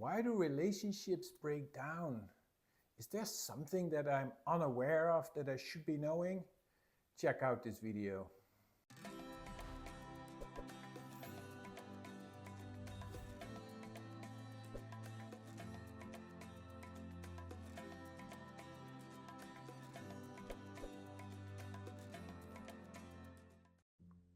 Why do relationships break down? Is there something that I'm unaware of that I should be knowing? Check out this video.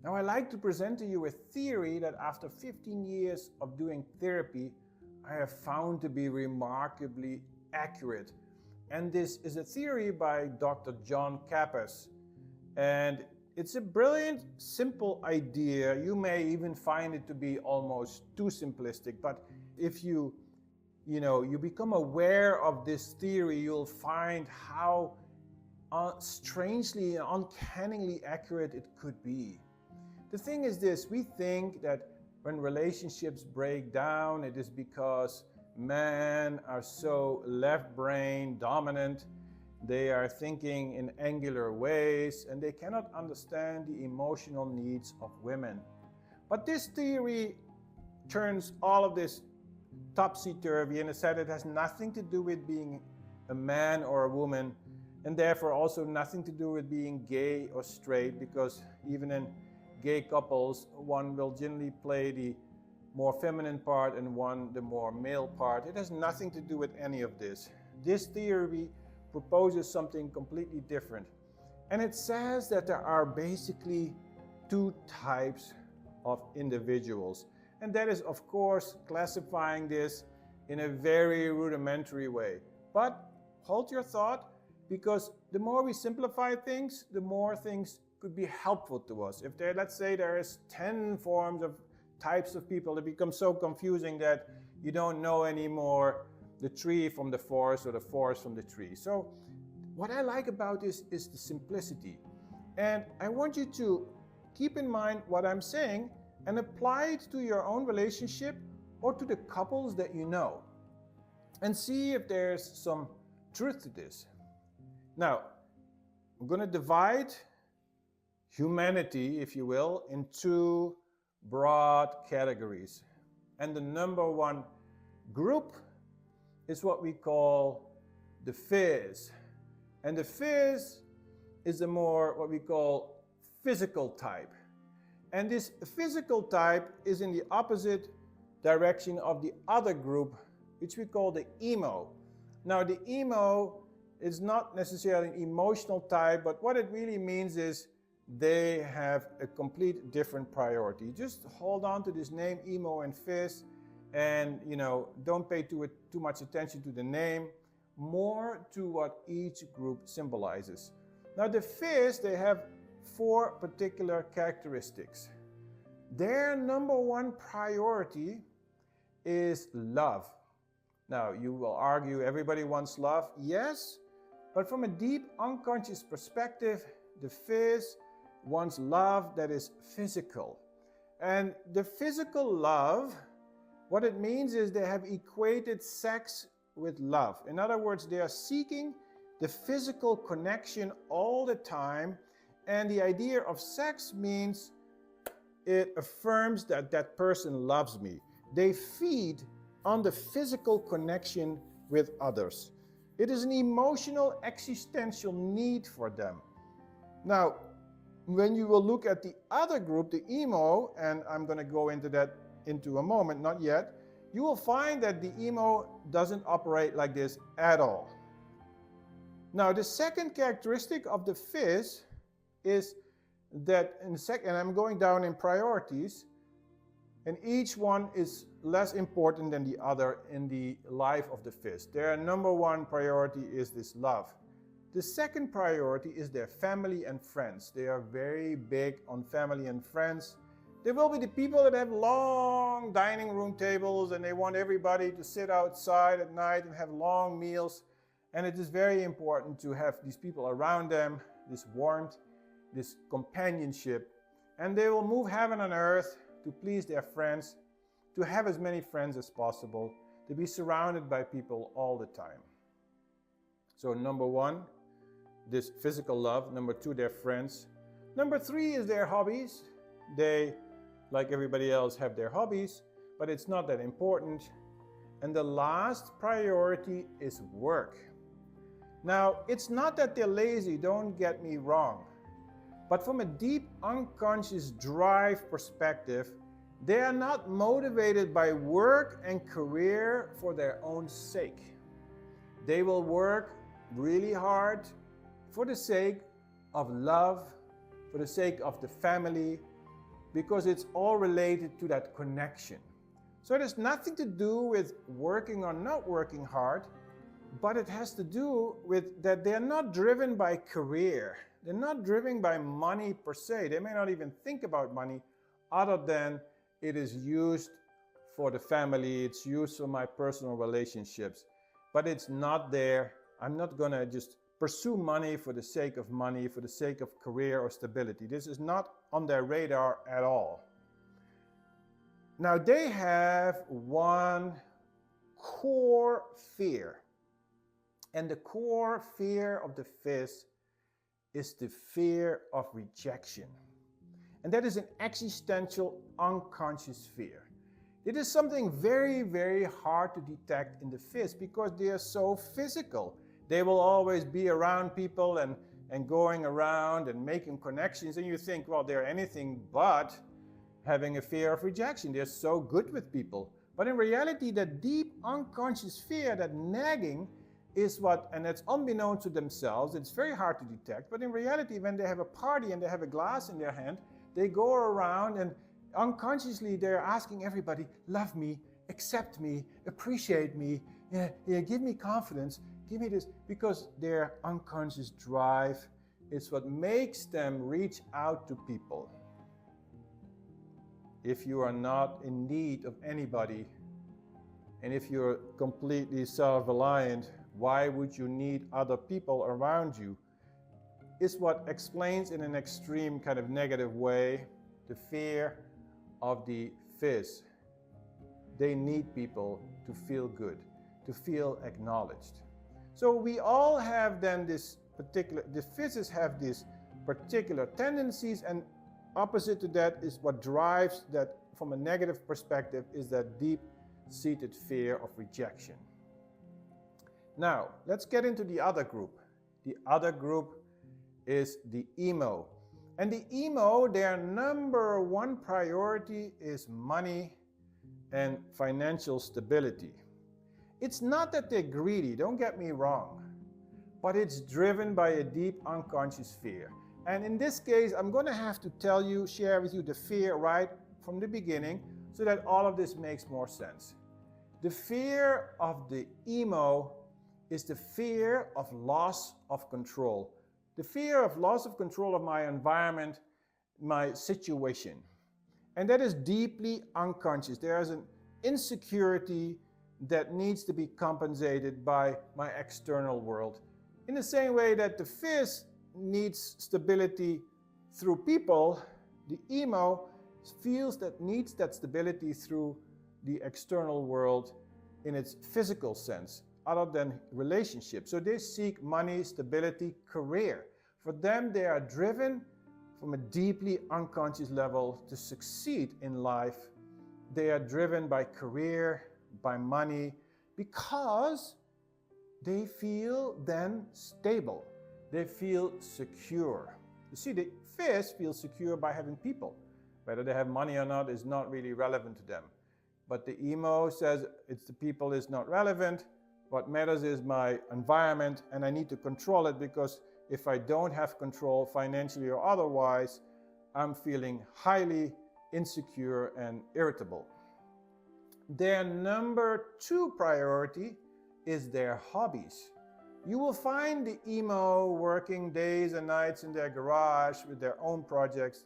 Now, I like to present to you a theory that after 15 years of doing therapy, I have found to be remarkably accurate. And this is a theory by Dr. John Kappas. And it's a brilliant, simple idea. You may even find it to be almost too simplistic, but if you become aware of this theory, you'll find how strangely and uncannily accurate it could be. The thing is this, we think that when relationships break down, it is because men are so left-brain dominant, they are thinking in angular ways, and they cannot understand the emotional needs of women. But this theory turns all of this topsy-turvy, and it said it has nothing to do with being a man or a woman, and therefore also nothing to do with being gay or straight, because even in gay couples, one will generally play the more feminine part and one the more male part. It has nothing to do with any of this. This theory proposes something completely different. And it says that there are basically two types of individuals. And that is, of course, classifying this in a very rudimentary way. But hold your thought, because the more we simplify things, the more things could be helpful to us. If there, let's say there is 10 forms of types of people, it becomes so confusing that you don't know anymore the tree from the forest or the forest from the tree. So what I like about this is the simplicity. And I want you to keep in mind what I'm saying and apply it to your own relationship or to the couples that you know. And see if there's some truth to this. Now, I'm going to divide humanity, if you will, in two broad categories. And the number one group is what we call the fizz. And the fizz is the more what we call physical type. And this physical type is in the opposite direction of the other group, which we call the emo. Now, the emo is not necessarily an emotional type, but what it really means is they have a complete different priority. Just hold on to this name, emo and fizz, and don't pay too much attention to the name, more to what each group symbolizes. Now the fizz, they have four particular characteristics. Their number one priority is love. Now you will argue everybody wants love. Yes, but from a deep unconscious perspective, the fizz wants love that is physical. And the physical love, what it means is they have equated sex with love. In other words, they are seeking the physical connection all the time. And the idea of sex means it affirms that that person loves me. They feed on the physical connection with others. It is an emotional, existential need for them. Now, when you will look at the other group, the emo, and I'm going to go into that into a moment, not yet, you will find that the emo doesn't operate like this at all. Now, the second characteristic of the fizz is that, and I'm going down in priorities, and each one is less important than the other in the life of the fizz. Their number one priority is this love. The second priority is their family and friends. They are very big on family and friends. There will be the people that have long dining room tables and they want everybody to sit outside at night and have long meals. And it is very important to have these people around them, this warmth, this companionship. And they will move heaven and earth to please their friends, to have as many friends as possible, to be surrounded by people all the time. So number one, this physical love. Number two, their friends. Number three is their hobbies. They, like everybody else, have their hobbies, but it's not that important. And the last priority is work. Now, it's not that they're lazy, don't get me wrong. But from a deep unconscious drive perspective, they are not motivated by work and career for their own sake. They will work really hard for the sake of love, for the sake of the family, because it's all related to that connection. So it has nothing to do with working or not working hard, but it has to do with that they're not driven by career. They're not driven by money per se. They may not even think about money other than it is used for the family, it's used for my personal relationships, but it's not there. I'm not going to just pursue money for the sake of money, for the sake of career or stability. This is not on their radar at all. Now, they have one core fear. And the core fear of the fish is the fear of rejection. And that is an existential, unconscious fear. It is something very, very hard to detect in the fish because they are so physical. They will always be around people and going around and making connections. And you think, well, they're anything but having a fear of rejection. They're so good with people. But in reality, that deep unconscious fear, that nagging, is what, and it's unbeknown to themselves, it's very hard to detect, but in reality, when they have a party and they have a glass in their hand, they go around and unconsciously they're asking everybody, love me, accept me, appreciate me, give me confidence, give me this, because their unconscious drive is what makes them reach out to people. If you are not in need of anybody, and if you're completely self-reliant, why would you need other people around you? Is what explains in an extreme kind of negative way the fear of the fish. They need people to feel good, to feel acknowledged. So we all have then the fishes have these particular tendencies, and opposite to that is what drives that from a negative perspective is that deep-seated fear of rejection. Now, let's get into the other group. The other group is the emo. And the emo, their number one priority is money and financial stability. It's not that they're greedy, don't get me wrong, but it's driven by a deep unconscious fear. And in this case, I'm going to have to share with you the fear right from the beginning so that all of this makes more sense. The fear of the emo is the fear of loss of control. The fear of loss of control of my environment, my situation. And that is deeply unconscious. There is an insecurity that needs to be compensated by my external world. In the same way that the fish needs stability through people, the emo feels that needs that stability through the external world in its physical sense, other than relationships. So they seek money, stability, career. For them, they are driven from a deeply unconscious level to succeed in life. They are driven by career, by money, because they feel then stable. They feel secure. You see, the fish feel secure by having people. Whether they have money or not is not really relevant to them. But the emo says it's the people is not relevant. What matters is my environment, and I need to control it, because if I don't have control financially or otherwise, I'm feeling highly insecure and irritable. Their number two priority is their hobbies. You will find the emo working days and nights in their garage with their own projects.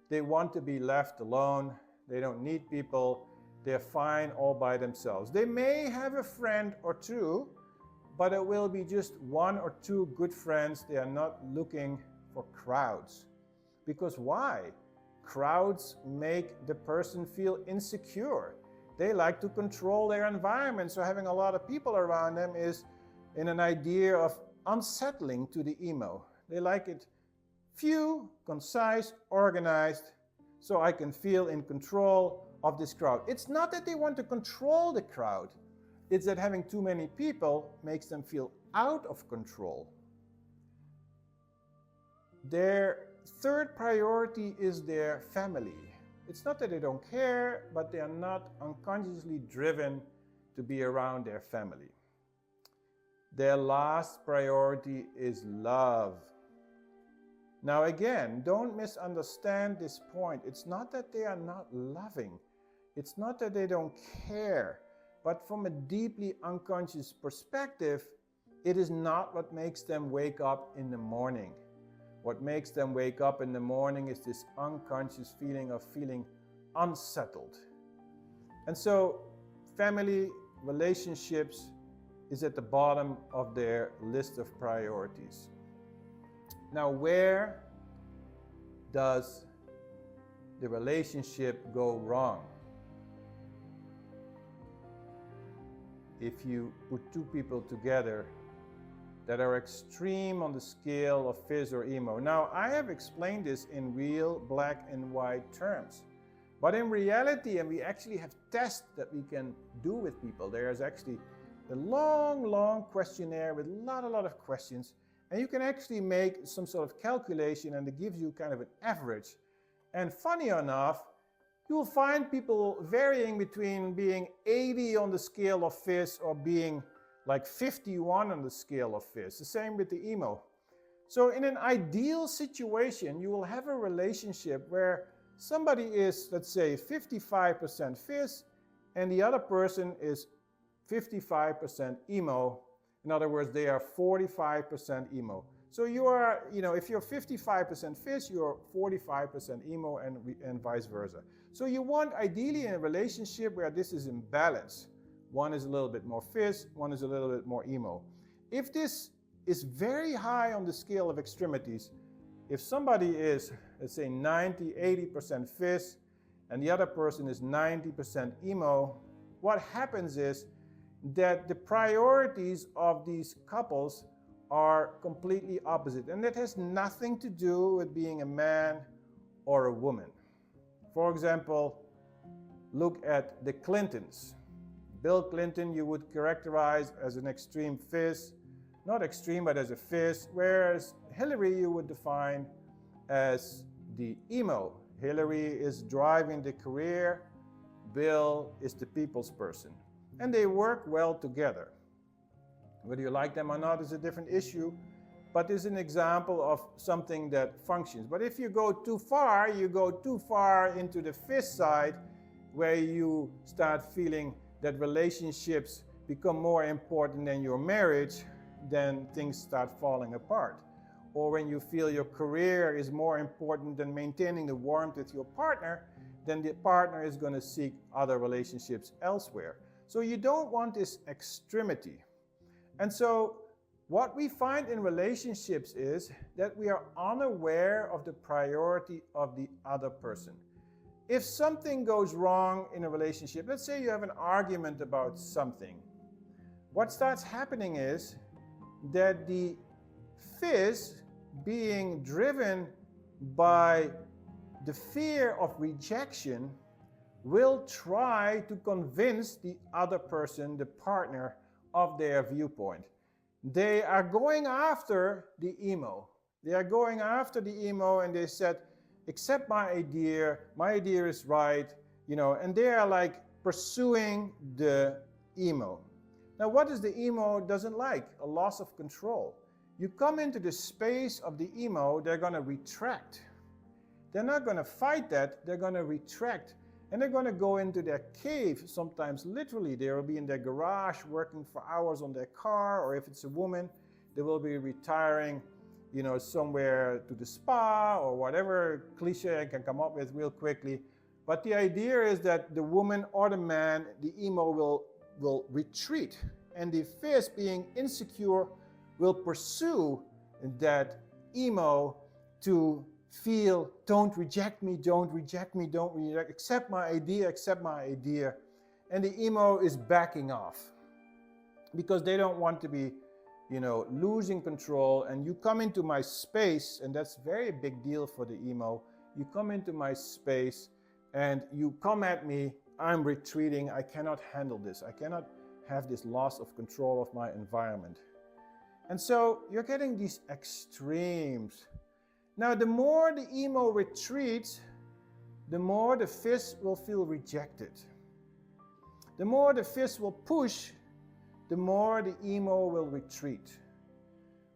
They want to be left alone. They don't need people. They're fine all by themselves. They may have a friend or two, but it will be just one or two good friends. They are not looking for crowds. Because why? Crowds make the person feel insecure. They like to control their environment, so having a lot of people around them is in an idea of unsettling to the emo. They like it few, concise, organized, so I can feel in control of this crowd. It's not that they want to control the crowd, It's that having too many people makes them feel out of control. Their third priority is their family. It's not that they don't care, but they are not unconsciously driven to be around their family. Their last priority is love. Now again, don't misunderstand this point. It's not that they are not loving. It's not that they don't care. But from a deeply unconscious perspective, it is not what makes them wake up in the morning. What makes them wake up in the morning is this unconscious feeling of feeling unsettled. And so family relationships is at the bottom of their list of priorities. Now, where does the relationship go wrong? If you put two people together that are extreme on the scale of phys or emo. Now, I have explained this in real black and white terms. But in reality, and we actually have tests that we can do with people, there is actually a long questionnaire with a lot of questions. And you can actually make some sort of calculation and it gives you kind of an average. And funny enough, you'll find people varying between being 80 on the scale of phys or being like 51 on the scale of phys. The same with the emo. So in an ideal situation, you will have a relationship where somebody is, let's say, 55% phys and the other person is 55% emo. In other words, they are 45% emo. So you are, if you're 55% phys, you're 45% emo and vice versa. So you want ideally in a relationship where this is in balance. One is a little bit more phys, one is a little bit more emo. If this is very high on the scale of extremities, if somebody is, let's say, 80% phys and the other person is 90% emo, what happens is that the priorities of these couples are completely opposite. And that has nothing to do with being a man or a woman. For example, look at the Clintons. Bill Clinton you would characterize as an extreme phys, not extreme but as a phys, whereas Hillary you would define as the emo. Hillary is driving the career, Bill is the people's person. And they work well together. Whether you like them or not is a different issue, but is an example of something that functions. But if you go too far into the phys side, where you start feeling that relationships become more important than your marriage, then things start falling apart. Or when you feel your career is more important than maintaining the warmth with your partner, then the partner is going to seek other relationships elsewhere. So you don't want this extremity. And so what we find in relationships is that we are unaware of the priority of the other person. If something goes wrong in a relationship, let's say you have an argument about something, what starts happening is that the phys, being driven by the fear of rejection, will try to convince the other person, the partner, of their viewpoint. They are going after the emo. They are going after the emo and they said, accept my idea is right, and they are like pursuing the emo. Now what is the emo doesn't like? A loss of control. You come into the space of the emo, they're going to retract. They're not going to fight that, they're going to retract. And they're going to go into their cave, sometimes literally. They will be in their garage working for hours on their car, or if it's a woman, they will be retiring, somewhere to the spa or whatever cliche I can come up with real quickly. But the idea is that the woman or the man, the emo will retreat, and the phys, being insecure, will pursue that emo to feel, don't reject me, accept my idea. And the emo is backing off because they don't want to be, losing control. And you come into my space, and that's very big deal for the emo. You come into my space and you come at me, I'm retreating, I cannot handle this. I cannot have this loss of control of my environment. And so you're getting these extremes. Now, the more the emo retreats, the more the fizz will feel rejected. The more the fizz will push, the more the emo will retreat.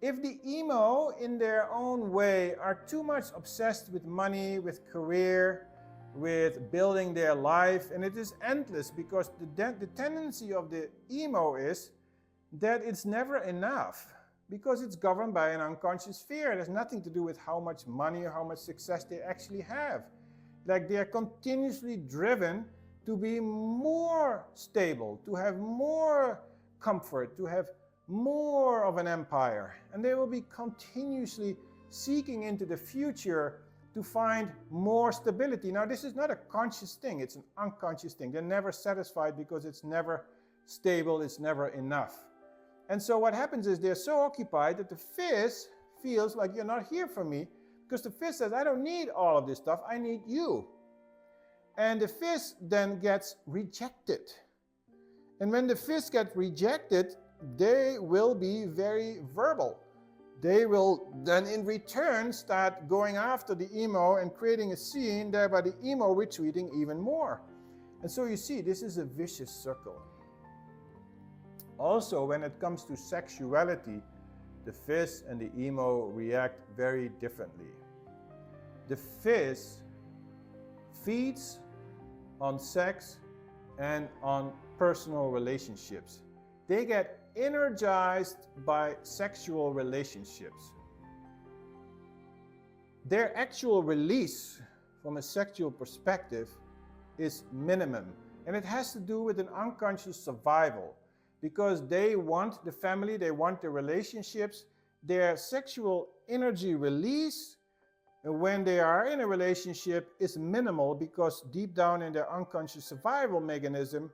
If the emo, in their own way, are too much obsessed with money, with career, with building their life, and it is endless, because the tendency of the emo is that it's never enough, because it's governed by an unconscious fear. It has nothing to do with how much money or how much success they actually have. Like, they are continuously driven to be more stable, to have more comfort, to have more of an empire. And they will be continuously seeking into the future to find more stability. Now, this is not a conscious thing, it's an unconscious thing. They're never satisfied because it's never stable, it's never enough. And so what happens is they're so occupied that the fizz feels like, you're not here for me, because the fizz says, I don't need all of this stuff, I need you. And the fizz then gets rejected. And when the fizz gets rejected, they will be very verbal. They will then in return start going after the emo and creating a scene, thereby the emo retreating even more. And so you see, this is a vicious circle. Also, when it comes to sexuality, the fizz and the emo react very differently. The fizz feeds on sex and on personal relationships. They get energized by sexual relationships. Their actual release from a sexual perspective is minimum, and it has to do with an unconscious survival, because they want the family, they want the relationships. Their sexual energy release when they are in a relationship is minimal, because deep down in their unconscious survival mechanism,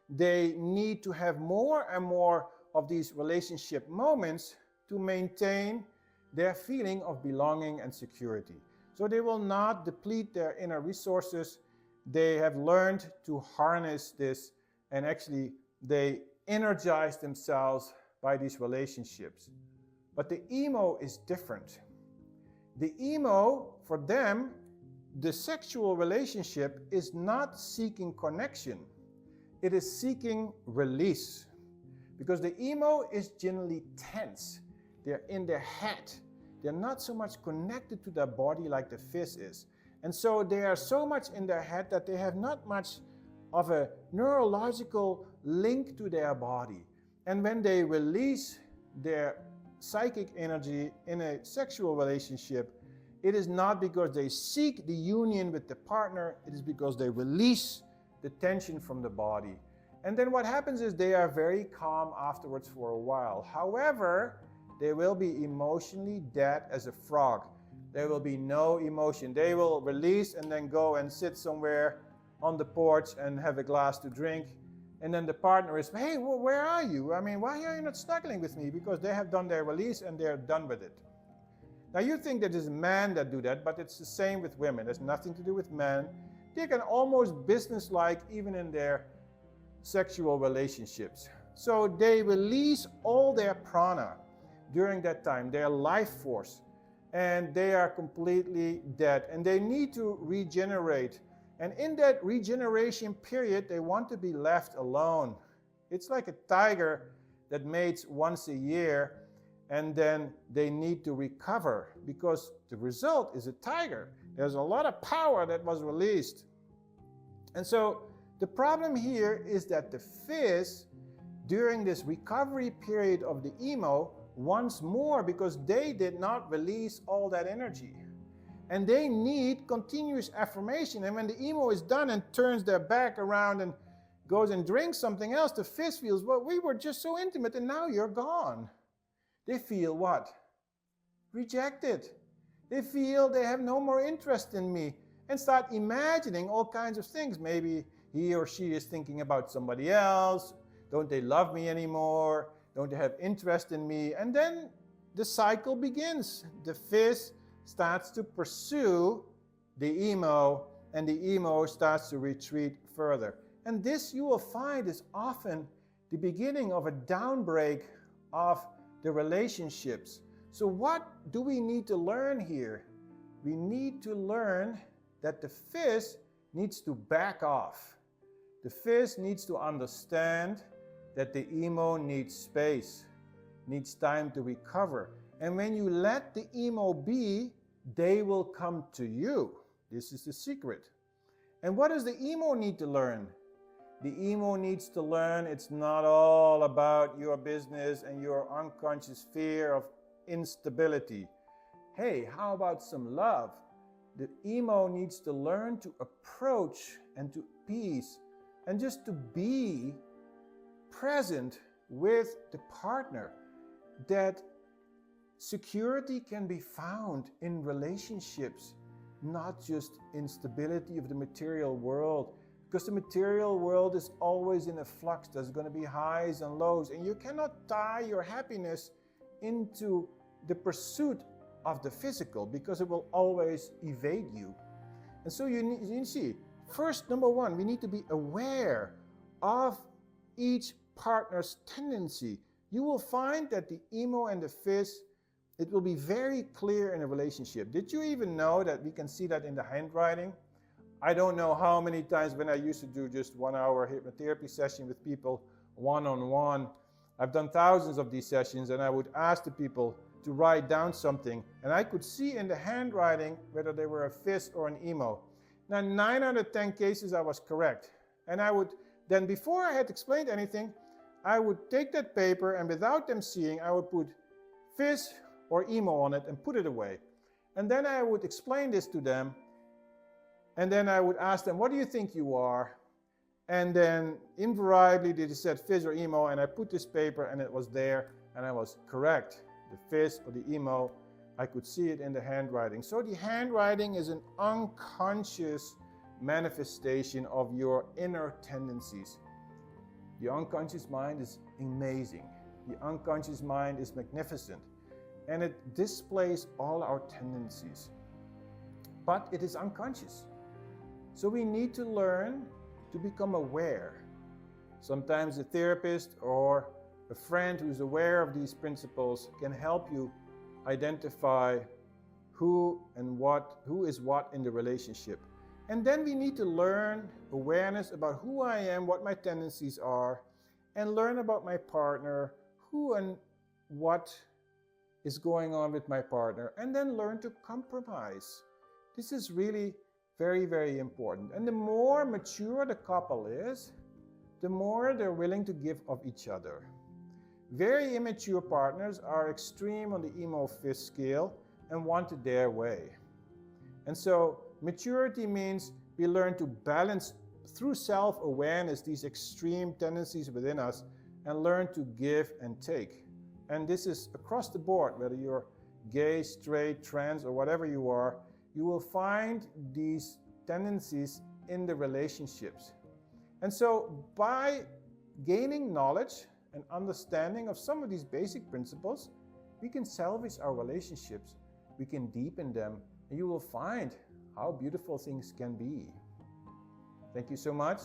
they need to have more and more of these relationship moments to maintain their feeling of belonging and security. So they will not deplete their inner resources. They have learned to harness this, and actually they energize themselves by these relationships. But the emo is different. The emo, for them, the sexual relationship is not seeking connection. It is seeking release. Because the emo is generally tense. They're in their head. They're not so much connected to their body like the fizz is. And so they are so much in their head that they have not much of a neurological link to their body. And when they release their psychic energy in a sexual relationship, it is not because they seek the union with the partner, it is because they release the tension from the body. And then what happens is they are very calm afterwards for a while. However, they will be emotionally dead as a frog. There will be no emotion. They will release and then go and sit somewhere on the porch and have a glass to drink. And then the partner is, hey, well, where are you? I mean, why are you not snuggling with me? Because they have done their release and they're done with it. Now you think that it's men that do that, but it's the same with women. There's nothing to do with men. They can almost business-like even in their sexual relationships. So they release all their prana during that time, their life force, and they are completely dead. And they need to regenerate. And in that regeneration period, they want to be left alone. It's like a tiger that mates once a year, and then they need to recover, because the result is a tiger. There's a lot of power that was released. And so the problem here is that the fizz, during this recovery period of the emo, wants more, because they did not release all that energy. And they need continuous affirmation. And when the emo is done and turns their back around and goes and drinks something else, the fizz feels, well, we were just so intimate and now you're gone. They feel what? Rejected. They feel they have no more interest in me, and start imagining all kinds of things. Maybe he or she is thinking about somebody else. Don't they love me anymore? Don't they have interest in me? And then the cycle begins. The fizz starts to pursue the emo, and the emo starts to retreat further. And this, you will find, is often the beginning of a downbreak of the relationships. So what do we need to learn here? We need to learn that the fish needs to back off. The fish needs to understand that the emo needs space, needs time to recover. And when you let the emo be, they will come to you. This is the secret. And what does the emo need to learn? The emo needs to learn it's not all about your business and your unconscious fear of instability. Hey, how about some love? The emo needs to learn to approach and to peace and just to be present with the partner. That security can be found in relationships, not just instability of the material world. Because the material world is always in a flux. There's going to be highs and lows. And you cannot tie your happiness into the pursuit of the physical, because it will always evade you. And so you see, first, number one, we need to be aware of each partner's tendency. You will find that the emo and the fish, it will be very clear in a relationship. Did you even know that we can see that in the handwriting? I don't know how many times when I used to do just 1 hour hypnotherapy session with people one-on-one. I've done thousands of these sessions, and I would ask the people to write down something, and I could see in the handwriting whether they were a fish or an emo. Now, 9 out of 10 cases I was correct. And I would then, before I had explained anything, I would take that paper, and without them seeing, I would put fish or emo on it and put it away. And then I would explain this to them. And then I would ask them, what do you think you are? And then invariably they said fish or emo, and I put this paper and it was there and I was correct. The fish or the emo, I could see it in the handwriting. So the handwriting is an unconscious manifestation of your inner tendencies. The unconscious mind is amazing. The unconscious mind is magnificent. And it displays all our tendencies. But it is unconscious. So we need to learn to become aware. Sometimes a therapist or a friend who's aware of these principles can help you identify who is what in the relationship. And then we need to learn awareness about who I am, what my tendencies are, and learn about my partner, who and what is going on with my partner, and then learn to compromise. This is really very, very important. And the more mature the couple is, the more they're willing to give of each other. Very immature partners are extreme on the emo-fish scale and want it their way. And so maturity means we learn to balance through self-awareness these extreme tendencies within us and learn to give and take. And this is across the board, whether you're gay, straight, trans, or whatever you are, you will find these tendencies in the relationships. And so by gaining knowledge and understanding of some of these basic principles, we can salvage our relationships, we can deepen them, and you will find how beautiful things can be. Thank you so much,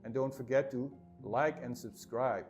and don't forget to like and subscribe.